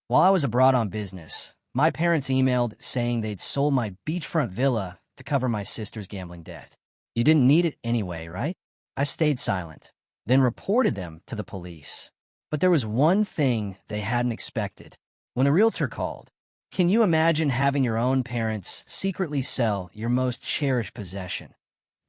While I was abroad on business, my parents emailed saying they'd sold my beachfront villa to cover my sister's gambling debt. You didn't need it anyway, right? I stayed silent, then reported them to the police. But there was one thing they hadn't expected. When the realtor called, can you imagine having your own parents secretly sell your most cherished possession?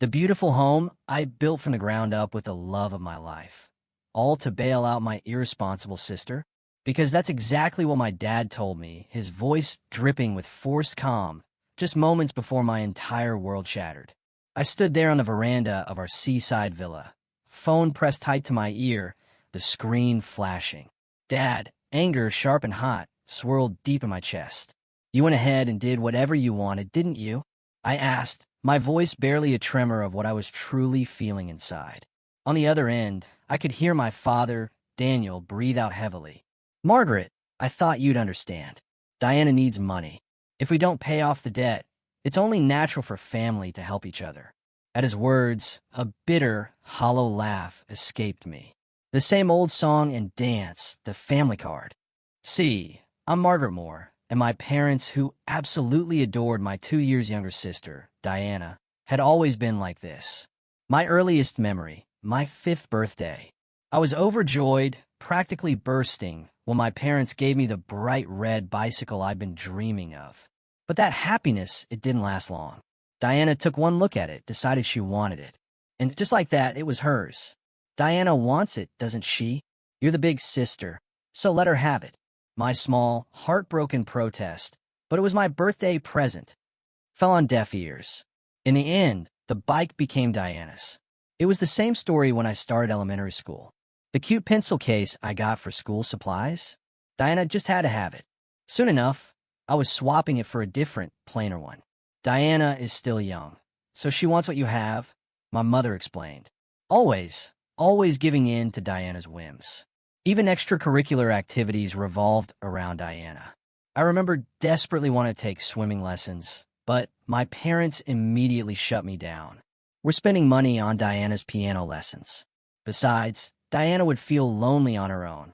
The beautiful home I built from the ground up with the love of my life. All to bail out my irresponsible sister? Because that's exactly what my dad told me, his voice dripping with forced calm, just moments before my entire world shattered. I stood there on the veranda of our seaside villa, phone pressed tight to my ear, the screen flashing. Dad, anger sharp and hot, swirled deep in my chest. You went ahead and did whatever you wanted, didn't you? I asked, my voice barely a tremor of what I was truly feeling inside. On the other end, I could hear my father, Daniel, breathe out heavily. Margaret, I thought you'd understand. Diana needs money. If we don't pay off the debt, it's only natural for family to help each other. At his words, a bitter, hollow laugh escaped me. The same old song and dance, the family card. See, I'm Margaret Moore, and my parents, who absolutely adored my 2 years younger sister, Diana, had always been like this. My earliest memory, my 5th birthday. I was overjoyed, practically bursting, when my parents gave me the bright red bicycle I'd been dreaming of. But that happiness, it didn't last long. Diana took one look at it, decided she wanted it. And just like that, it was hers. Diana wants it, doesn't she? You're the big sister, so let her have it. My small, heartbroken protest, but it was my birthday present, fell on deaf ears. In the end, the bike became Diana's. It was the same story when I started elementary school. The cute pencil case I got for school supplies, Diana just had to have it. Soon enough, I was swapping it for a different, plainer one. Diana is still young, so she wants what you have, my mother explained. Always giving in to Diana's whims. Even extracurricular activities revolved around Diana. I remember desperately wanting to take swimming lessons, but my parents immediately shut me down. We're spending money on Diana's piano lessons. Besides, Diana would feel lonely on her own.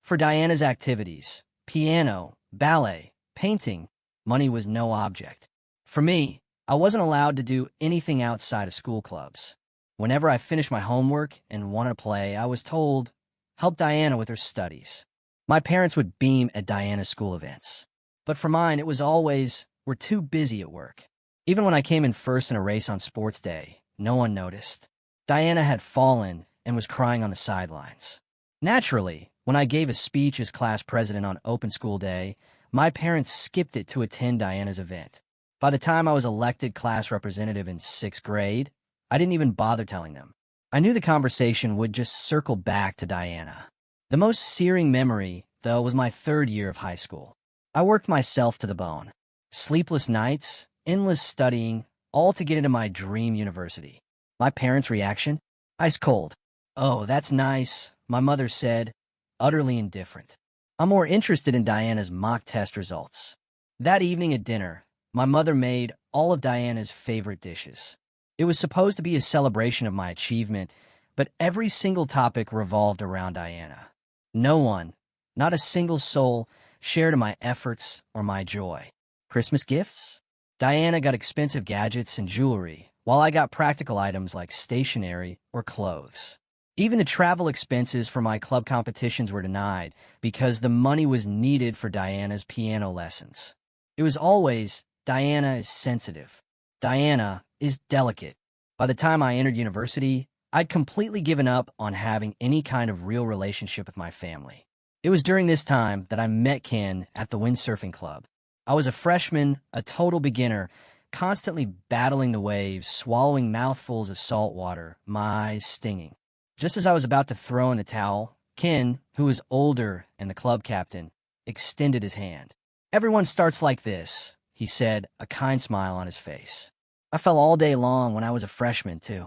For Diana's activities, piano, ballet, painting, money was no object. For me, I wasn't allowed to do anything outside of school clubs. Whenever I finished my homework and wanted to play, I was told, help Diana with her studies. My parents would beam at Diana's school events. But for mine, it was always, we're too busy at work. Even when I came in first in a race on sports day, no one noticed. Diana had fallen and was crying on the sidelines. Naturally, when I gave a speech as class president on open school day, my parents skipped it to attend Diana's event. By the time I was elected class representative in 6th grade, I didn't even bother telling them. I knew the conversation would just circle back to Diana. The most searing memory, though, was my 3rd year of high school. I worked myself to the bone. Sleepless nights, endless studying, all to get into my dream university. My parents' reaction? Ice cold. Oh, that's nice, my mother said, utterly indifferent. I'm more interested in Diana's mock test results. That evening at dinner, my mother made all of Diana's favorite dishes. It was supposed to be a celebration of my achievement, but every single topic revolved around Diana. No one, not a single soul, shared in my efforts or my joy. Christmas gifts? Diana got expensive gadgets and jewelry, while I got practical items like stationery or clothes. Even the travel expenses for my club competitions were denied because the money was needed for Diana's piano lessons. It was always, Diana is sensitive. Diana is delicate. By the time I entered university, I'd completely given up on having any kind of real relationship with my family. It was during this time that I met Ken at the windsurfing club. I was a freshman, a total beginner, constantly battling the waves, swallowing mouthfuls of salt water, my eyes stinging. Just as I was about to throw in the towel, Ken, who was older and the club captain, extended his hand. Everyone starts like this, he said, a kind smile on his face. I fell all day long when I was a freshman, too.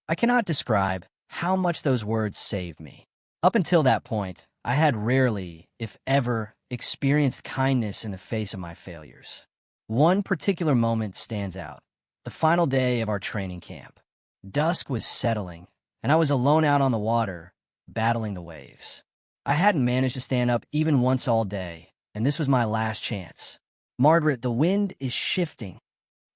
I cannot describe how much those words saved me. Up until that point, I had rarely, if ever, experienced kindness in the face of my failures. One particular moment stands out. The final day of our training camp. Dusk was settling, and I was alone out on the water, battling the waves. I hadn't managed to stand up even once all day, and this was my last chance. "Margaret, the wind is shifting,"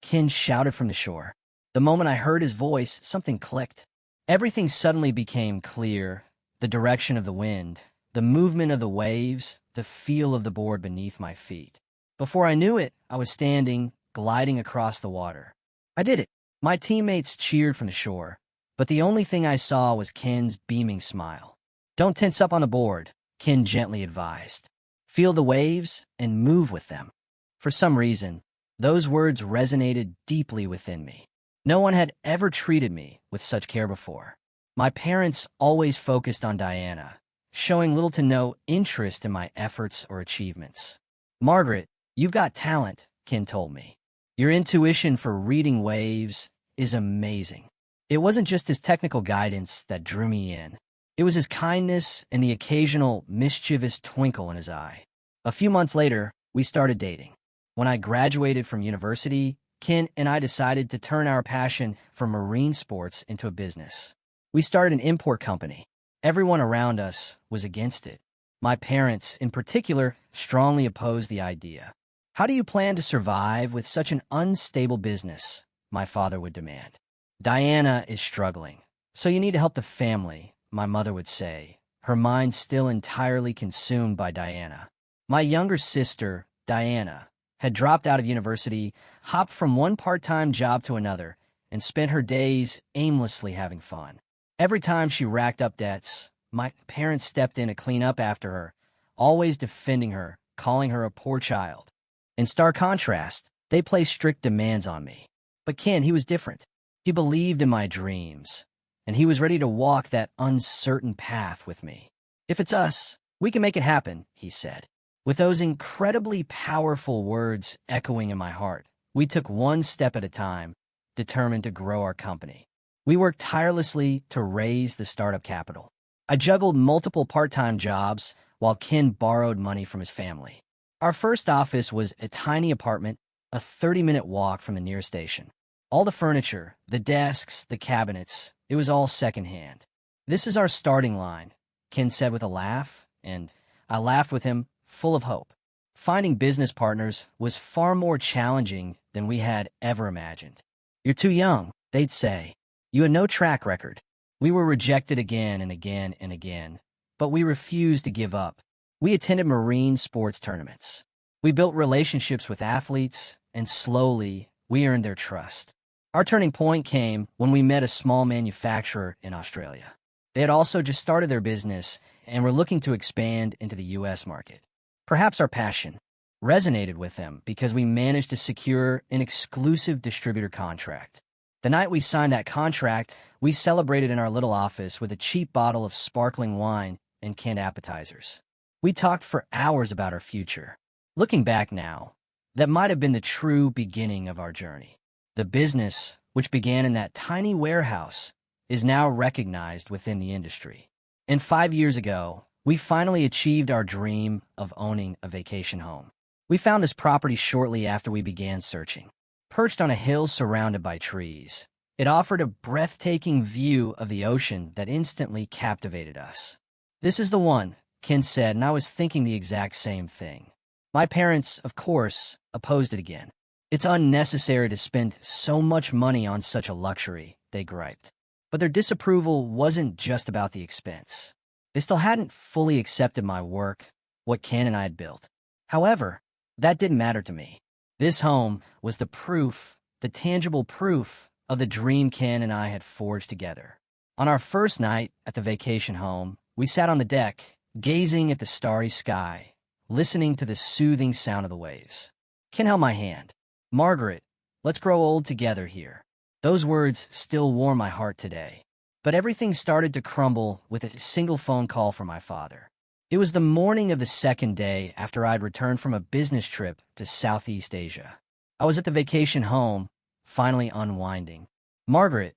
Ken shouted from the shore. The moment I heard his voice, something clicked. Everything suddenly became clear. The direction of the wind, the movement of the waves, the feel of the board beneath my feet. Before I knew it, I was standing, gliding across the water. I did it. My teammates cheered from the shore, but the only thing I saw was Ken's beaming smile. "Don't tense up on the board," Ken gently advised. "Feel the waves and move with them." For some reason, those words resonated deeply within me. No one had ever treated me with such care before. My parents always focused on Diana, showing little to no interest in my efforts or achievements. "Margaret, you've got talent," Ken told me. "Your intuition for reading waves is amazing." It wasn't just his technical guidance that drew me in. It was his kindness and the occasional mischievous twinkle in his eye. A few months later, we started dating. When I graduated from university, Ken and I decided to turn our passion for marine sports into a business. We started an import company. Everyone around us was against it. My parents, in particular, strongly opposed the idea. "How do you plan to survive with such an unstable business?" my father would demand. "Diana is struggling, so you need to help the family," my mother would say, her mind still entirely consumed by Diana. My younger sister, Diana, had dropped out of university, hopped from one part-time job to another, and spent her days aimlessly having fun. Every time she racked up debts, my parents stepped in to clean up after her, always defending her, calling her a poor child. In stark contrast, they placed strict demands on me. But Ken, he was different. He believed in my dreams, and he was ready to walk that uncertain path with me. "If it's us, we can make it happen," he said. With those incredibly powerful words echoing in my heart, we took one step at a time, determined to grow our company. We worked tirelessly to raise the startup capital. I juggled multiple part-time jobs while Ken borrowed money from his family. Our first office was a tiny apartment, a 30-minute walk from the nearest station. All the furniture, the desks, the cabinets, it was all secondhand. "This is our starting line," Ken said with a laugh, and I laughed with him, full of hope. Finding business partners was far more challenging than we had ever imagined. "You're too young," they'd say. "You had no track record." We were rejected again and again and again, but we refused to give up. We attended marine sports tournaments. We built relationships with athletes, and slowly, we earned their trust. Our turning point came when we met a small manufacturer in Australia. They had also just started their business and were looking to expand into the U.S. market. Perhaps our passion resonated with them because we managed to secure an exclusive distributor contract. The night we signed that contract, we celebrated in our little office with a cheap bottle of sparkling wine and canned appetizers. We talked for hours about our future. Looking back now, that might have been the true beginning of our journey. The business, which began in that tiny warehouse, is now recognized within the industry. And 5 years ago, we finally achieved our dream of owning a vacation home. We found this property shortly after we began searching. Perched on a hill surrounded by trees, it offered a breathtaking view of the ocean that instantly captivated us. "This is the one," Ken said, and I was thinking the exact same thing. My parents, of course, opposed it again. "It's unnecessary to spend so much money on such a luxury," they griped. But their disapproval wasn't just about the expense. They still hadn't fully accepted my work, what Ken and I had built. However, that didn't matter to me. This home was the proof, the tangible proof of the dream Ken and I had forged together. On our first night at the vacation home, we sat on the deck, gazing at the starry sky, listening to the soothing sound of the waves. Ken held my hand. "Margaret, let's grow old together here." Those words still warm my heart today. But everything started to crumble with a single phone call from my father. It was the morning of the second day after I'd returned from a business trip to Southeast Asia. I was at the vacation home, finally unwinding. "Margaret,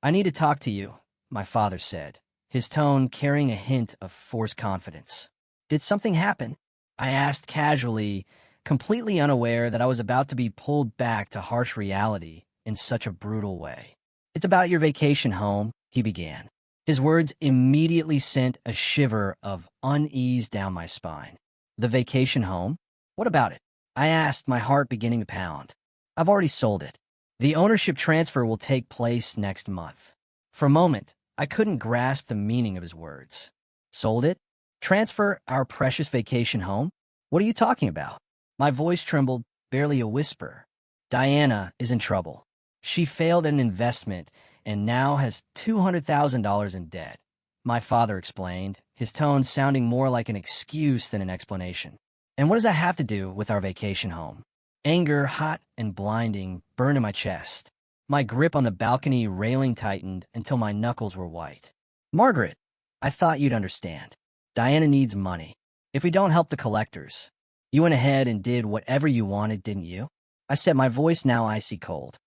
I need to talk to you," my father said, his tone carrying a hint of forced confidence. "Did something happen?" I asked casually, completely unaware that I was about to be pulled back to harsh reality in such a brutal way. "It's about your vacation home," he began. His words immediately sent a shiver of unease down my spine. "The vacation home?" What about it? I asked, my heart beginning to pound. I've already sold it. The ownership transfer will take place next month. For a moment, I couldn't grasp the meaning of his words. Sold it? Transfer our precious vacation home? What are you talking about? My voice trembled, barely a whisper. Diana is in trouble. She failed at an investment and now has $200,000 in debt. My father explained, his tone sounding more like an excuse than an explanation. And what does that have to do with our vacation home? Anger, hot and blinding, burned in my chest. My grip on the balcony railing tightened until my knuckles were white. Margaret, I thought you'd understand. Diana needs money. If we don't help the collectors, you went ahead and did whatever you wanted, didn't you? I said, my voice now icy cold.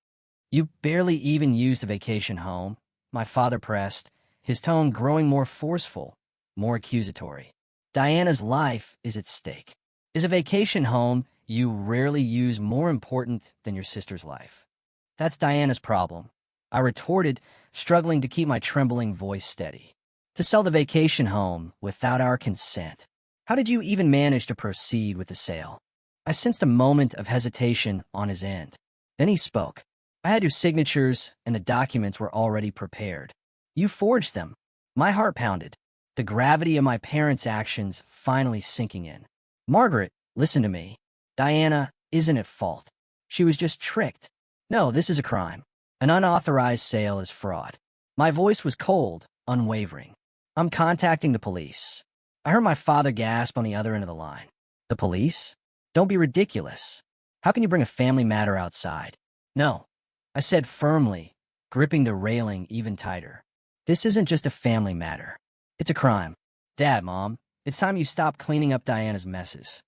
You barely even used the vacation home, my father pressed, his tone growing more forceful, more accusatory. Diana's life is at stake. Is a vacation home you rarely use more important than your sister's life? That's Diana's problem, I retorted, struggling to keep my trembling voice steady. To sell the vacation home without our consent. How did you even manage to proceed with the sale? I sensed a moment of hesitation on his end. Then he spoke. I had your signatures, and the documents were already prepared. You forged them. My heart pounded, the gravity of my parents' actions finally sinking in. Margaret, listen to me. Diana isn't at fault. She was just tricked. No, this is a crime. An unauthorized sale is fraud. My voice was cold, unwavering. I'm contacting the police. I heard my father gasp on the other end of the line. The police? Don't be ridiculous. How can you bring a family matter outside? No, I said firmly, gripping the railing even tighter. This isn't just a family matter. It's a crime. Dad, Mom, it's time you stop cleaning up Diana's messes.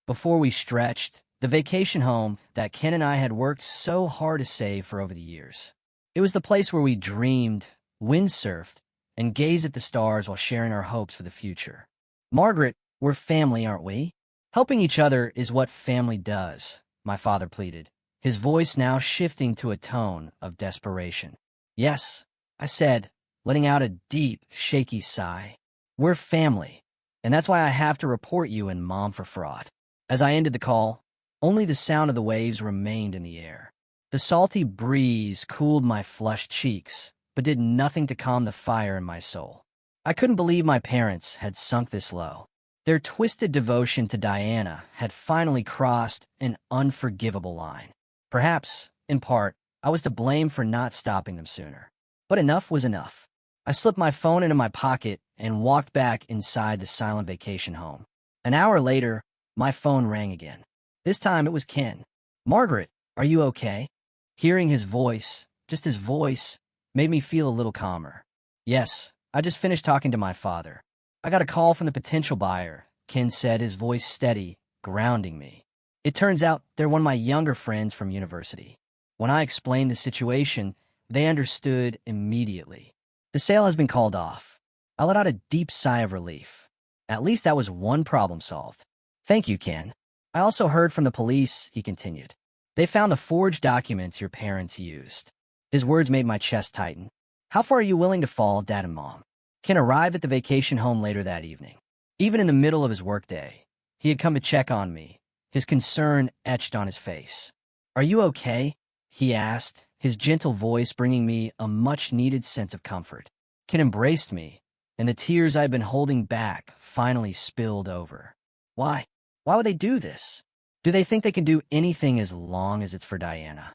Before we stretched, the vacation home that Ken and I had worked so hard to save for over the years. It was the place where we dreamed, windsurfed, and gazed at the stars while sharing our hopes for the future. Margaret, we're family, aren't we? Helping each other is what family does, my father pleaded, his voice now shifting to a tone of desperation. Yes, I said, letting out a deep, shaky sigh. We're family, and that's why I have to report you and Mom for fraud. As I ended the call, only the sound of the waves remained in the air. The salty breeze cooled my flushed cheeks, but did nothing to calm the fire in my soul. I couldn't believe my parents had sunk this low. Their twisted devotion to Diana had finally crossed an unforgivable line. Perhaps, in part, I was to blame for not stopping them sooner. But enough was enough. I slipped my phone into my pocket and walked back inside the silent vacation home. An hour later, my phone rang again. This time it was Ken. Margaret, are you okay? Hearing his voice, just his voice, made me feel a little calmer. Yes, I just finished talking to my father. I got a call from the potential buyer, Ken said, his voice steady, grounding me. It turns out they're one of my younger friends from university. When I explained the situation, they understood immediately. The sale has been called off. I let out a deep sigh of relief. At least that was one problem solved. Thank you, Ken. I also heard from the police, he continued. They found the forged documents your parents used. His words made my chest tighten. How far are you willing to fall, Dad and Mom? Ken arrived at the vacation home later that evening. Even in the middle of his workday, he had come to check on me, his concern etched on his face. Are you okay? He asked, his gentle voice bringing me a much-needed sense of comfort. Ken embraced me, and the tears I'd been holding back finally spilled over. Why? Why would they do this? Do they think they can do anything as long as it's for Diana?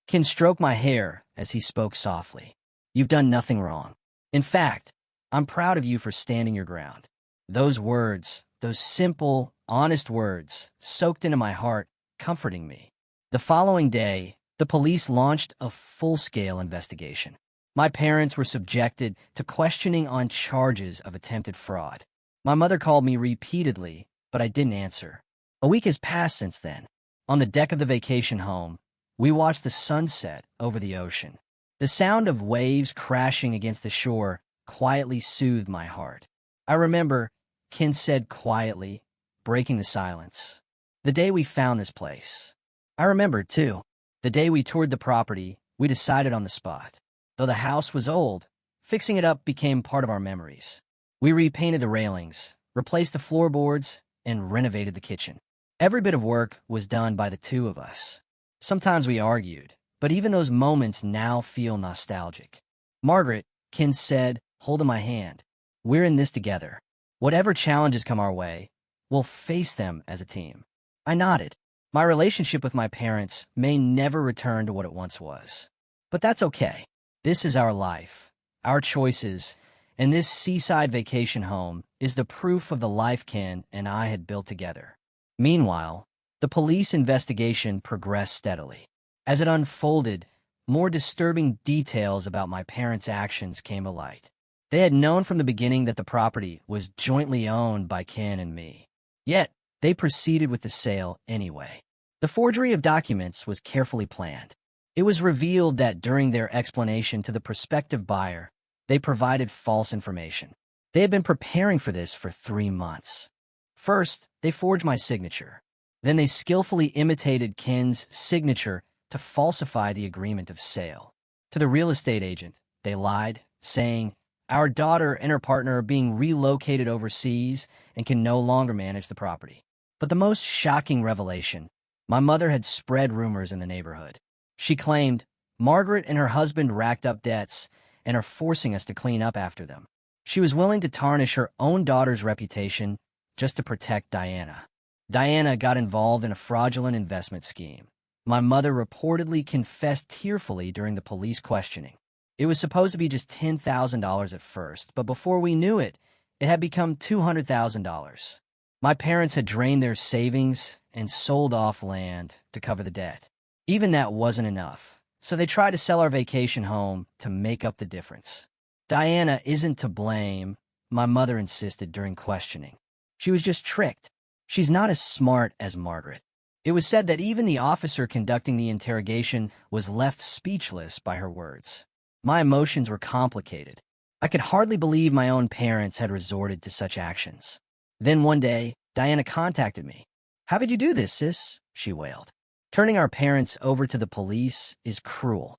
Ken stroked my hair as he spoke softly. You've done nothing wrong. In fact, I'm proud of you for standing your ground. Those words, those simple, honest words, soaked into my heart, comforting me. The following day, the police launched a full-scale investigation. My parents were subjected to questioning on charges of attempted fraud. My mother called me repeatedly, but I didn't answer. A week has passed since then. On the deck of the vacation home, we watched the sunset over the ocean. The sound of waves crashing against the shore quietly soothed my heart. I remember, Ken said quietly, breaking the silence. The day we found this place. I remember, too. The day we toured the property, we decided on the spot. Though the house was old, fixing it up became part of our memories. We repainted the railings, replaced the floorboards, and renovated the kitchen. Every bit of work was done by the two of us. Sometimes we argued, but even those moments now feel nostalgic. Margaret, Ken said, holding my hand, "We're in this together. Whatever challenges come our way, we'll face them as a team." I nodded. My relationship with my parents may never return to what it once was. But that's okay. This is our life, our choices, and this seaside vacation home is the proof of the life Ken and I had built together. Meanwhile, the police investigation progressed steadily. As it unfolded, more disturbing details about my parents' actions came to light. They had known from the beginning that the property was jointly owned by Ken and me. Yet, they proceeded with the sale anyway. The forgery of documents was carefully planned. It was revealed that during their explanation to the prospective buyer, they provided false information. They had been preparing for this for 3 months. First, they forged my signature. Then they skillfully imitated Ken's signature to falsify the agreement of sale. To the real estate agent, they lied, saying, "Our daughter and her partner are being relocated overseas and can no longer manage the property." But the most shocking revelation, my mother had spread rumors in the neighborhood. She claimed Margaret and her husband racked up debts and are forcing us to clean up after them. She was willing to tarnish her own daughter's reputation just to protect Diana. Diana got involved in a fraudulent investment scheme. My mother reportedly confessed tearfully during the police questioning. It was supposed to be just $10,000 at first, but before we knew it, it had become $200,000. My parents had drained their savings and sold off land to cover the debt. Even that wasn't enough, so they tried to sell our vacation home to make up the difference. "Diana isn't to blame," my mother insisted during questioning. "She was just tricked. She's not as smart as Margaret." It was said that even the officer conducting the interrogation was left speechless by her words. My emotions were complicated. I could hardly believe my own parents had resorted to such actions. Then one day, Diana contacted me. "How did you do this, sis?" she wailed. Turning our parents over to the police is cruel.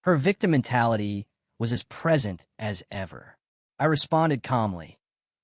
Her victim mentality was as present as ever. I responded calmly,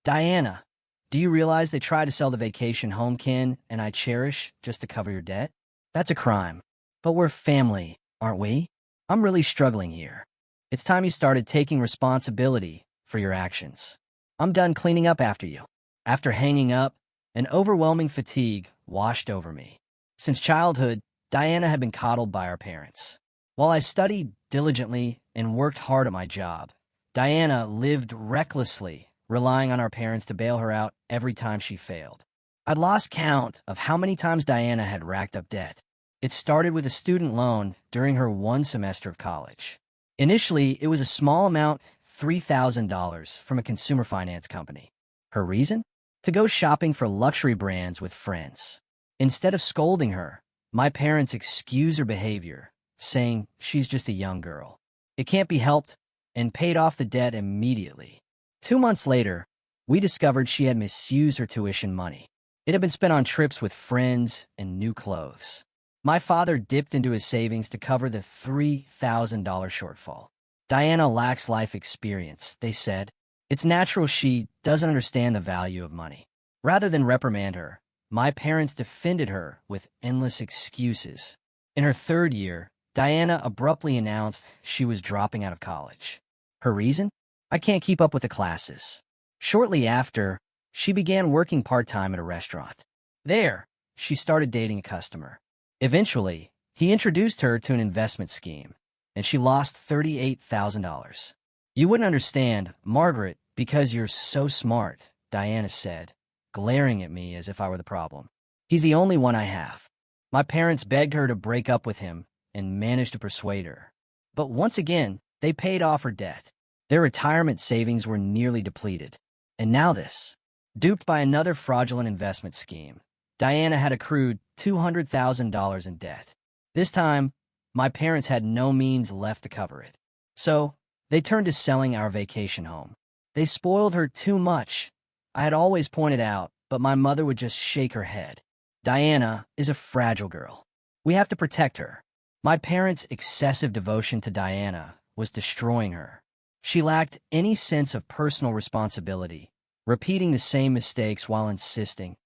"Diana, do you realize they tried to sell the vacation home Ken and I cherish just to cover your debt? That's a crime. But we're family, aren't we? I'm really struggling here. It's time you started taking responsibility for your actions. I'm done cleaning up after you." After hanging up, an overwhelming fatigue washed over me. Since childhood, Diana had been coddled by our parents. While I studied diligently and worked hard at my job, Diana lived recklessly, relying on our parents to bail her out every time she failed. I'd lost count of how many times Diana had racked up debt. It started with a student loan during her 1 semester of college. Initially, it was a small amount, $3,000, from a consumer finance company. Her reason? To go shopping for luxury brands with friends. Instead of scolding her, my parents excused her behavior, saying she's just a young girl. It can't be helped, and paid off the debt immediately. 2 months later, we discovered she had misused her tuition money. It had been spent on trips with friends and new clothes. My father dipped into his savings to cover the $3,000 shortfall. "Diana lacks life experience," they said. "It's natural she doesn't understand the value of money." Rather than reprimand her, my parents defended her with endless excuses. In her 3rd year, Diana abruptly announced she was dropping out of college. Her reason? "I can't keep up with the classes." Shortly after, she began working part-time at a restaurant. There, she started dating a customer. Eventually, he introduced her to an investment scheme, and she lost $38,000. "You wouldn't understand, Margaret, because you're so smart," Diana said, glaring at me as if I were the problem. "He's the only one I have." My parents begged her to break up with him and managed to persuade her. But once again, they paid off her debt. Their retirement savings were nearly depleted. And now this. Duped by another fraudulent investment scheme, Diana had accrued $200,000 in debt. This time, my parents had no means left to cover it. So, they turned to selling our vacation home. They spoiled her too much. I had always pointed out, but my mother would just shake her head. "Diana is a fragile girl. We have to protect her." My parents' excessive devotion to Diana was destroying her. She lacked any sense of personal responsibility, repeating the same mistakes while insisting,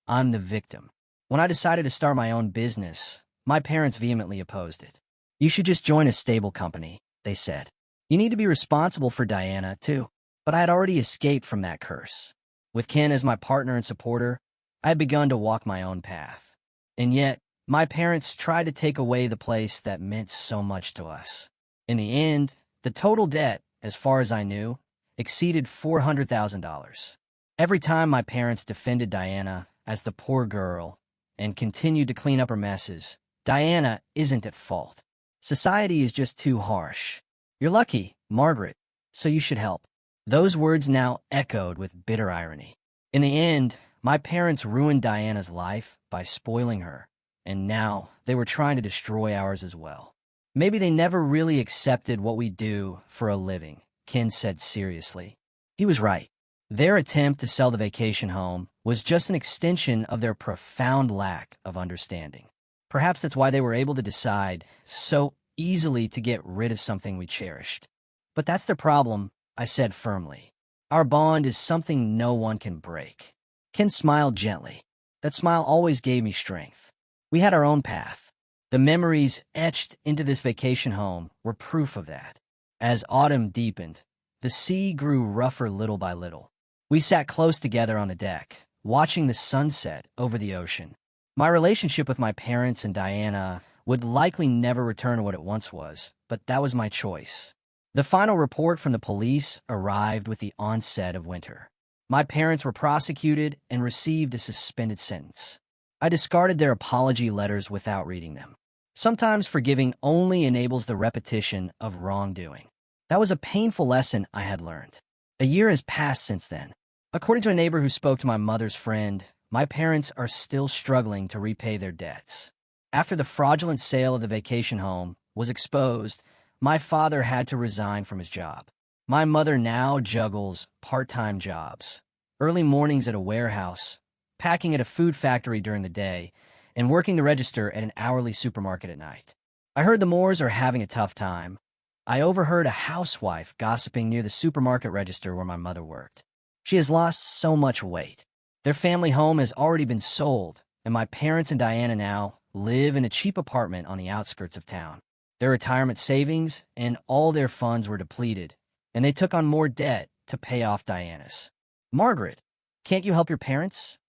"I'm the victim." When I decided to start my own business, my parents vehemently opposed it. You should just join a stable company, they said. You need to be responsible for Diana, too. But I had already escaped from that curse. With Ken as my partner and supporter, I had begun to walk my own path. And yet, my parents tried to take away the place that meant so much to us. In the end, the total debt, as far as I knew, exceeded $400,000. Every time my parents defended Diana as the poor girl and continued to clean up her messes, Diana isn't at fault. Society is just too harsh. You're lucky, Margaret, so you should help. Those words now echoed with bitter irony. In the end, my parents ruined Diana's life by spoiling her, and now they were trying to destroy ours as well. Maybe they never really accepted what we do for a living, Ken said seriously. He was right. Their attempt to sell the vacation home was just an extension of their profound lack of understanding. Perhaps that's why they were able to decide so easily to get rid of something we cherished. But that's their problem, I said firmly. Our bond is something no one can break. Ken smiled gently. That smile always gave me strength. We had our own path. The memories etched into this vacation home were proof of that. As autumn deepened, the sea grew rougher little by little. We sat close together on the deck, watching the sunset over the ocean. My relationship with my parents and Diana would likely never return to what it once was, but that was my choice. The final report from the police arrived with the onset of winter. My parents were prosecuted and received a suspended sentence. I discarded their apology letters without reading them. Sometimes forgiving only enables the repetition of wrongdoing. That was a painful lesson I had learned. A year has passed since then. According to a neighbor who spoke to my mother's friend, my parents are still struggling to repay their debts. After the fraudulent sale of the vacation home was exposed, my father had to resign from his job. My mother now juggles part-time jobs, early mornings at a warehouse, packing at a food factory during the day, and working to register at an hourly supermarket at night. I heard the Moores are having a tough time. I overheard a housewife gossiping near the supermarket register where my mother worked. She has lost so much weight. Their family home has already been sold, and my parents and Diana now live in a cheap apartment on the outskirts of town. Their retirement savings and all their funds were depleted, and they took on more debt to pay off Diana's. Margaret, can't you help your parents?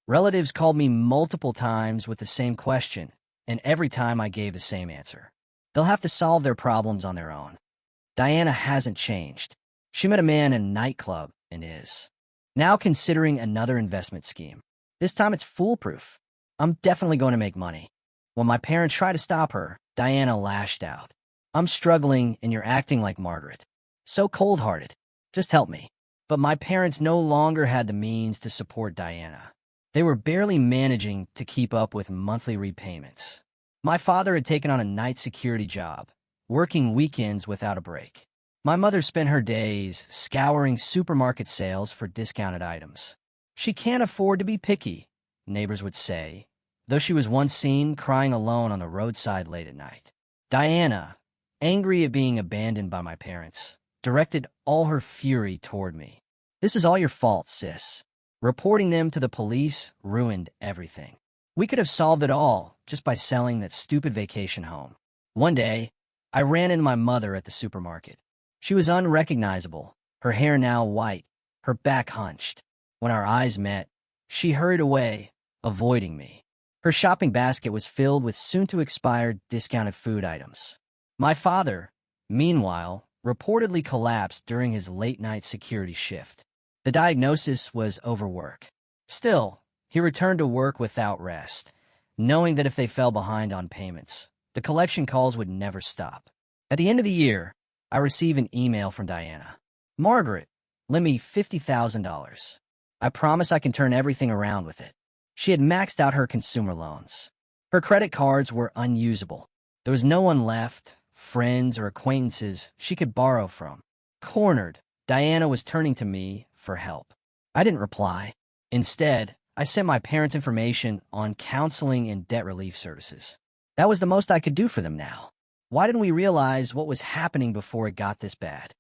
Relatives called me multiple times with the same question, and every time I gave the same answer. They'll have to solve their problems on their own. Diana hasn't changed. She met a man in a nightclub and is now considering another investment scheme. This time it's foolproof. I'm definitely going to make money. When my parents tried to stop her, Diana lashed out. I'm struggling and you're acting like Margaret. So cold-hearted. Just help me. But my parents no longer had the means to support Diana. They were barely managing to keep up with monthly repayments. My father had taken on a night security job, working weekends without a break. My mother spent her days scouring supermarket sales for discounted items. She can't afford to be picky, neighbors would say, though she was once seen crying alone on the roadside late at night. Diana, angry at being abandoned by my parents, directed all her fury toward me. This is all your fault, sis. Reporting them to the police ruined everything. We could have solved it all just by selling that stupid vacation home. One day, I ran into my mother at the supermarket. She was unrecognizable, her hair now white, her back hunched. When our eyes met, she hurried away, avoiding me. Her shopping basket was filled with soon-to-expire discounted food items. My father, meanwhile, reportedly collapsed during his late-night security shift. The diagnosis was overwork. Still, he returned to work without rest, knowing that if they fell behind on payments, the collection calls would never stop. At the end of the year, I received an email from Diana. Margaret, lend me $50,000. I promise I can turn everything around with it. She had maxed out her consumer loans. Her credit cards were unusable. There was no one left, friends or acquaintances she could borrow from. Cornered, Diana was turning to me for help. I didn't reply. Instead, I sent my parents information on counseling and debt relief services. That was the most I could do for them now. Why didn't we realize what was happening before it got this bad?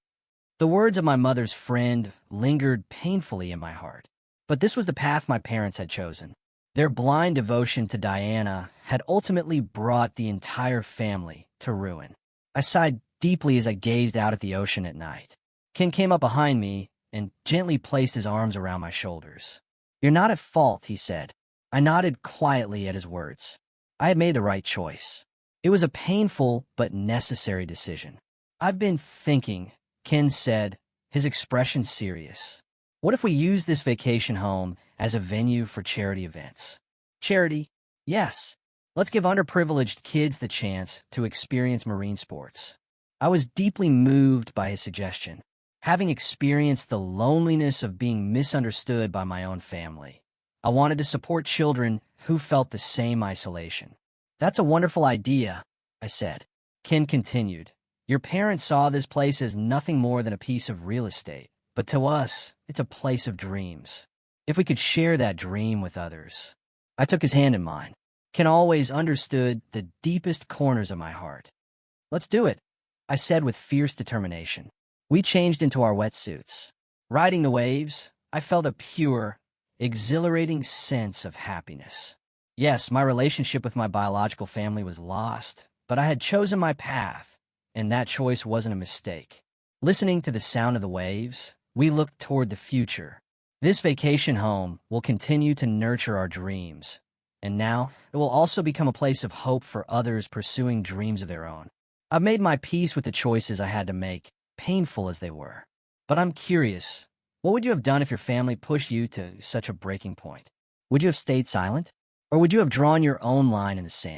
The words of my mother's friend lingered painfully in my heart. But this was the path my parents had chosen. Their blind devotion to Diana had ultimately brought the entire family to ruin. I sighed deeply as I gazed out at the ocean at night. Ken came up behind me and gently placed his arms around my shoulders. "You're not at fault," he said. I nodded quietly at his words. I had made the right choice. It was a painful but necessary decision. "I've been thinking," Ken said, his expression serious. "What if we use this vacation home as a venue for charity events?" Charity? Yes. Let's give underprivileged kids the chance to experience marine sports. I was deeply moved by his suggestion, having experienced the loneliness of being misunderstood by my own family. I wanted to support children who felt the same isolation. "That's a wonderful idea," I said. Ken continued. "Your parents saw this place as nothing more than a piece of real estate, but to us, it's a place of dreams. If we could share that dream with others." I took his hand in mine. Ken always understood the deepest corners of my heart. "Let's do it," I said with fierce determination. We changed into our wetsuits. Riding the waves, I felt a pure, exhilarating sense of happiness. Yes, my relationship with my biological family was lost, but I had chosen my path, and that choice wasn't a mistake. Listening to the sound of the waves, we looked toward the future. This vacation home will continue to nurture our dreams, and now it will also become a place of hope for others pursuing dreams of their own. I've made my peace with the choices I had to make, painful as they were. But I'm curious, what would you have done if your family pushed you to such a breaking point? Would you have stayed silent? Or would you have drawn your own line in the sand?